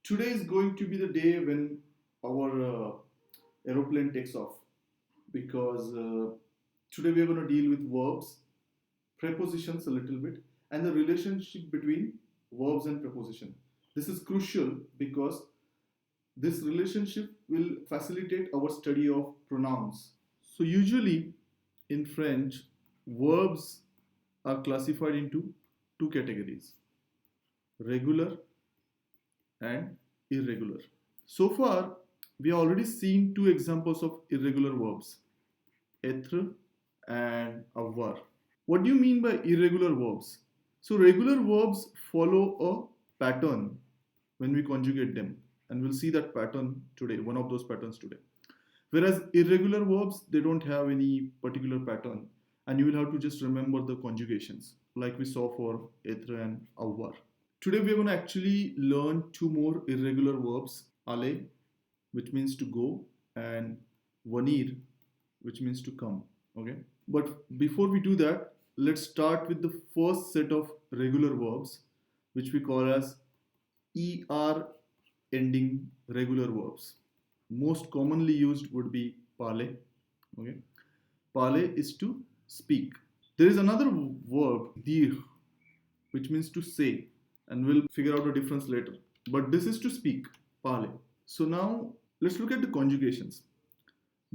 Today is going to be the day when our aeroplane takes off because today we are going to deal with verbs, prepositions a little bit, and the relationship between verbs and preposition. This is crucial because this relationship will facilitate our study of pronouns. So, usually in French, verbs are classified into two categories, regular and irregular. So far, we have already seen two examples of irregular verbs, être and avoir. What do you mean by irregular verbs? So, regular verbs follow a pattern when we conjugate them, and we'll see that pattern today, one of those patterns today. Whereas irregular verbs, they don't have any particular pattern, and you will have to just remember the conjugations, like we saw for être and avoir. Today we are going to actually learn two more irregular verbs, aller, which means to go, and venir, which means to come. Okay. But before we do that, let's start with the first set of regular verbs, which we call as er ending regular verbs. Most commonly used would be parler. Okay. Parler is to speak. There is another verb, dire, which means to say, and we'll figure out the difference later. But this is to speak, parler. So now let's look at the conjugations.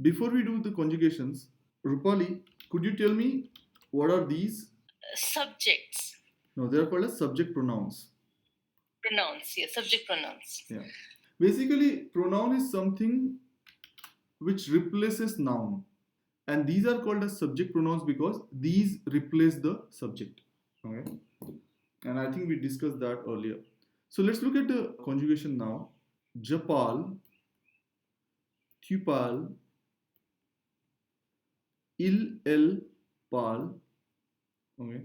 Before we do the conjugations, Rupali, could you tell me what are these? Subjects. No, they are called as subject pronouns. Pronouns, yeah, subject pronouns. Yeah. Basically, pronoun is something which replaces noun. And these are called as subject pronouns because these replace the subject. Okay. And I think we discussed that earlier. So let's look at the conjugation now. Japal, tu parles, elle parle, okay.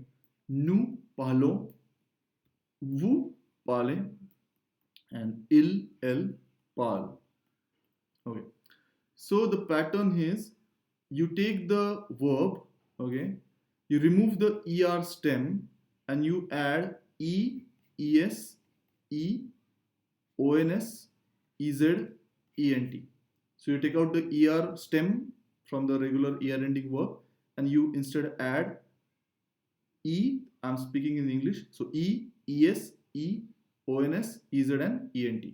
Nous parlons, vous parlez, and elle parle. Okay. So the pattern is you take the verb, okay, you remove the er stem and you add e, es, e, ons, ez, ent. So you take out the er stem from the regular er ending verb and you instead add e. I'm speaking in English. So e, es, e, ons, ez, and ent.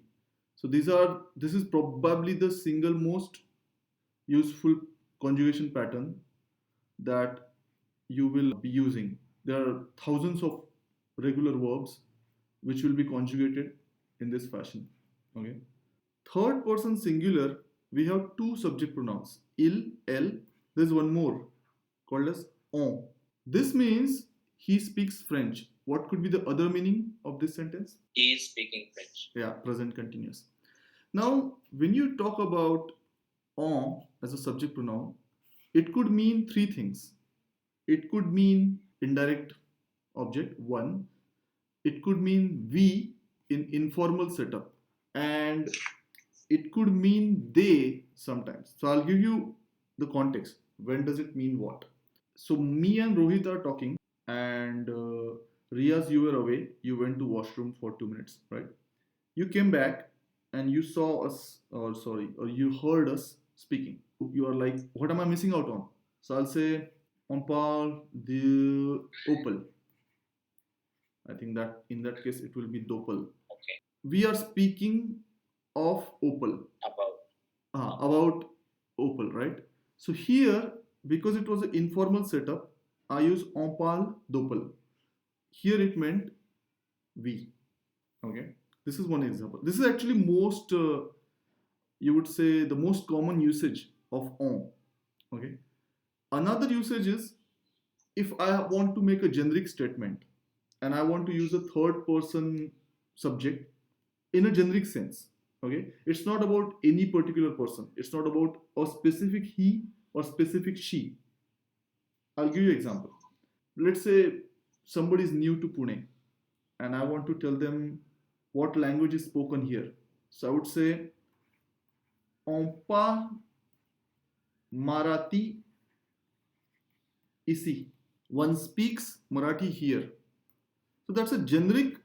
So this is probably the single most useful conjugation pattern that you will be using. There are thousands of regular verbs which will be conjugated in this fashion. Okay. Third person singular, we have two subject pronouns, il, elle. There's one more called as on. This means he speaks French. What could be the other meaning of this sentence? He is speaking French. Yeah, present continuous. Now, when you talk about en as a subject pronoun, it could mean three things. It could mean indirect object, one. It could mean we in informal setup, and it could mean they sometimes. So I'll give you the context. When does it mean what? So me and Rohit are talking, and Riaz, you were away. You went to washroom for 2 minutes, right? You came back and you saw us, or sorry, or you heard us speaking. You are like, what am I missing out on? So I'll say, on parle de Opel. I think that in that case it will be Doppel. Okay. We are speaking of Opel. About Opel, right? So here, because it was an informal setup, I use on parle d'Opel. Here it meant we. Okay. This is one example. This is actually most, you would say, the most common usage of on. Okay. Another usage is if I want to make a generic statement and I want to use a third person subject in a generic sense. Okay. It's not about any particular person. It's not about a specific he or specific she. I'll give you an example. Let's say somebody is new to Pune and I want to tell them what language is spoken here. So I would say, on parle Marathi ici. One speaks Marathi here. So that's a generic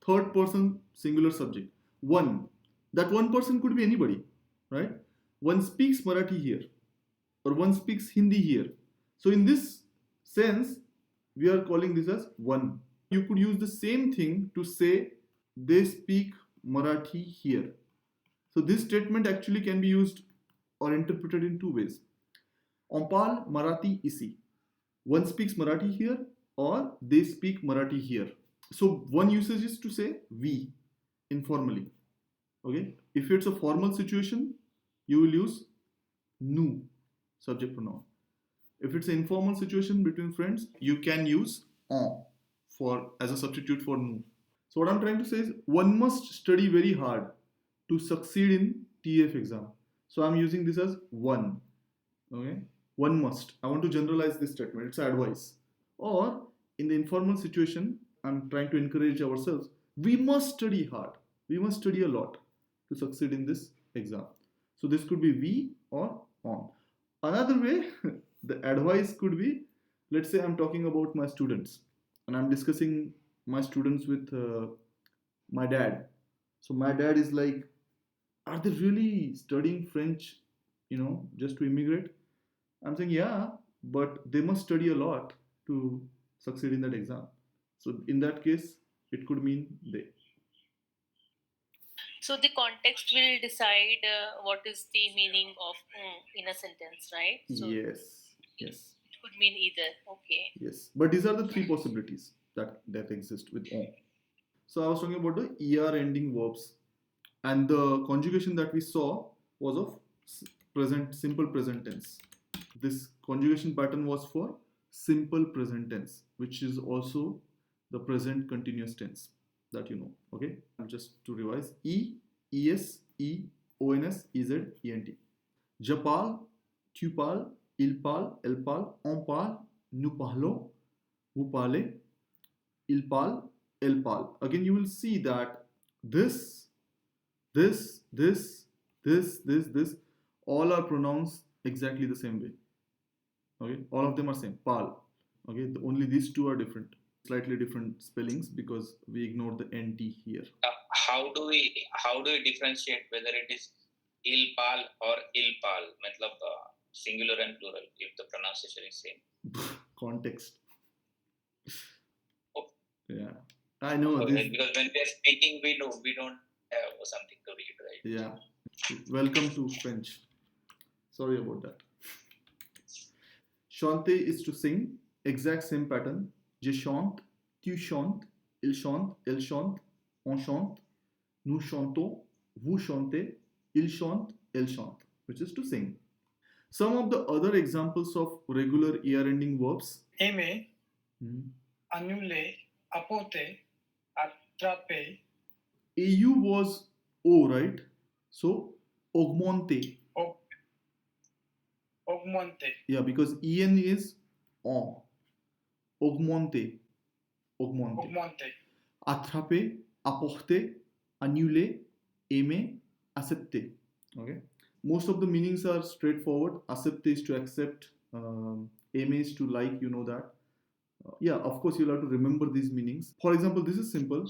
third person singular subject. One. That one person could be anybody, right? One speaks Marathi here, or one speaks Hindi here. So in this sense, we are calling this as one. You could use the same thing to say they speak Marathi here. So this statement actually can be used or interpreted in two ways. On parle Marathi ici. One speaks Marathi here, or they speak Marathi here. So one usage is to say we informally. Okay. If it's a formal situation, you will use nu subject pronoun. If it's an informal situation between friends, you can use on for as a substitute for nu. So what I'm trying to say is one must study very hard to succeed in TF exam. So I'm using this as one. Okay, one must. I want to generalize this statement. It's advice. Or in the informal situation, I'm trying to encourage ourselves. We must study hard. We must study a lot to succeed in this exam. So this could be we or on. Another way, the advice could be, let's say I'm talking about my students and I'm discussing my students with my dad. So my dad is like, are they really studying French, just to immigrate? I'm saying, yeah, but they must study a lot to succeed in that exam. So in that case, it could mean they. So the context will decide what is the meaning of in a sentence, right? So Yes, yes, it could mean either. Okay. yes. But these are the three possibilities that exist with on. So I was talking about the er ending verbs, and the conjugation that we saw was of simple present tense. This conjugation pattern was for simple present tense, which is also the present continuous tense that you know. Okay, just to revise: e, es, e, ons, ez, ent. Je parle, tu parles, il parle, elle parle, on parle, nous parlons, vous parlez, il parle, elle parle. Again, you will see that this, this, all are pronounced exactly the same way. Okay, all of them are same. Parle. Okay, only these two are different, slightly different spellings because we ignored the nt here. How do we differentiate whether it is il pal or il pal? मतलब singular and plural if the pronunciation is same. Context. Oh. Yeah, I know. Okay, because when we are speaking, we don't have something to read, right? Yeah. Welcome to French. Sorry about that. Chanter is to sing. Exact same pattern. Je chante, tu chantes, il chante, elle chante, on chante, nous chantons, vous chantez, il chante, elle chante, which is to sing. Some of the other examples of regular er ending verbs. Aimer, annuler, apporter, attraper. AU was O, right? So augmenter. Augmenter. Yeah, because EN is en. Augmenter. Augmenter. Attraper, apporter, annuler, aimer, accepter. Okay. Most of the meanings are straightforward. Accepter is to accept. Aimer is to like. You know that. Yeah, of course you'll have to remember these meanings. For example, this is simple.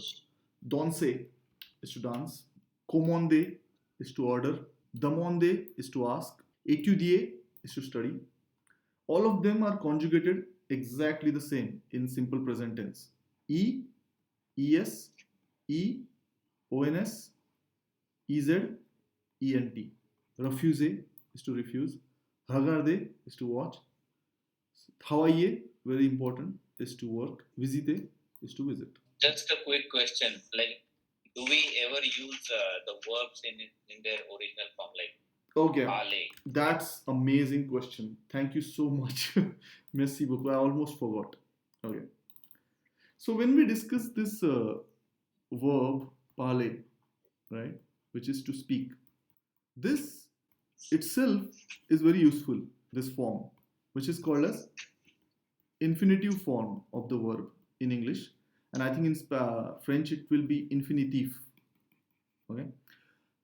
Danser is to dance. Commander is to order. Demander is to ask. Étudier is to study. All of them are conjugated exactly the same in simple present tense. E, es, e, ons, ez, ent. Refuser is to refuse. Regarder is to watch. Travailler, very important, is to work. Visiter is to visit. Just a quick question, like, do we ever use the verbs in their original form, like Okay, parler? that's amazing question. Thank you so much. Merci beaucoup. I almost forgot. Okay. So when we discuss this verb parler, right, which is to speak, this itself is very useful. This form, which is called as infinitive form of the verb in English, and I think in French it will be infinitif. Okay.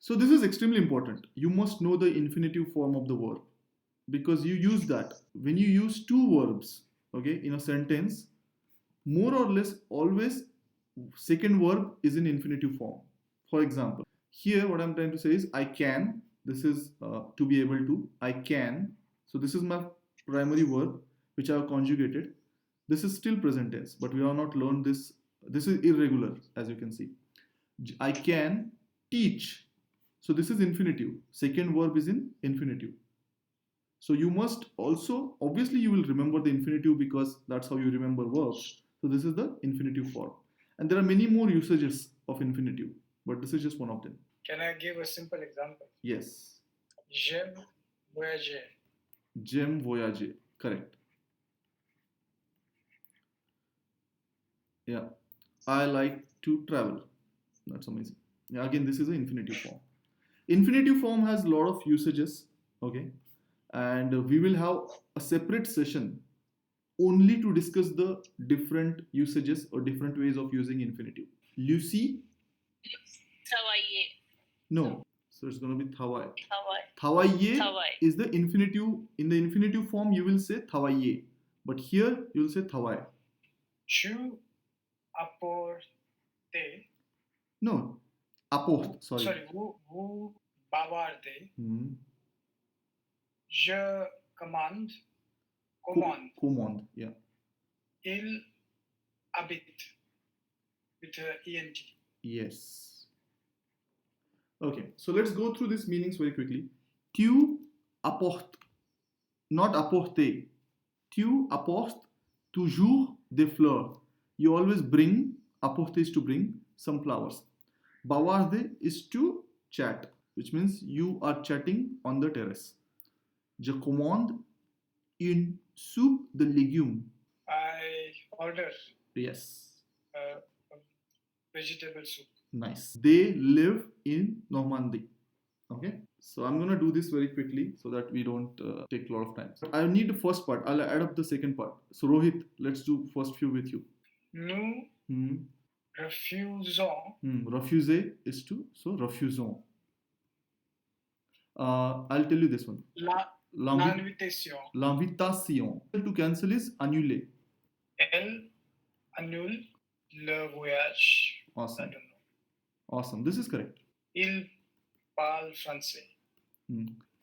So this is extremely important. You must know the infinitive form of the verb because you use that. When you use two verbs, okay, in a sentence, more or less always second verb is in infinitive form. For example, Here, what I'm trying to say is I can. This is to be able to. I can. So this is my primary verb, which I have conjugated. This is still present tense, but we have not learned this. This is irregular, as you can see. I can teach. So this is infinitive. Second verb is in infinitive. So you must also, obviously you will remember the infinitive because that's how you remember verbs. So this is the infinitive form. And there are many more usages of infinitive, but this is just one of them. Can I give a simple example? Yes. J'aime voyager. J'aime voyager. Correct. Yeah. I like to travel. That's amazing. Yeah, again, this is an infinitive form. Infinitive form has a lot of usages. Okay. And we will have a separate session only to discuss the different usages or different ways of using infinitive. Lucy? Travailler. No. So it's going to be thawai. Travail. Thawaiye Travail. is the infinitive. In the infinitive form, you will say thawaiye. But here, you will say thawai. Tu apportes. No. Apporte. Sorry. Sorry, vous bavardez. Hmm. Je commande. Commande. Commande. Yeah. Il habite. With ENT. Yes. Okay, so let's go through these meanings very quickly. Tu apportes, not apporter. Tu apportes toujours des fleurs. You always bring, apporter is to bring, some flowers. Bavarder is to chat, which means you are chatting on the terrace. Je commande une soupe de légumes. I order Yes. Vegetable soup. Nice. They live in Normandy. Okay. So I'm gonna do this very quickly so that we don't take a lot of time. I need the first part. I'll add up the second part. So Rohit, let's do first few with you. Nous refusons. Refuser is to. So refusons. I'll tell you this one. L'invitation. L'invitation. To cancel is annuler. Elle annule le voyage. Awesome. I don't know. Awesome. This is correct. Il parle français.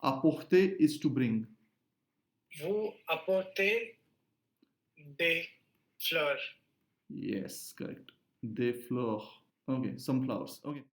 Apporter is to bring. Vous apportez des fleurs. Yes, correct. Des fleurs. Okay, some flowers. Okay.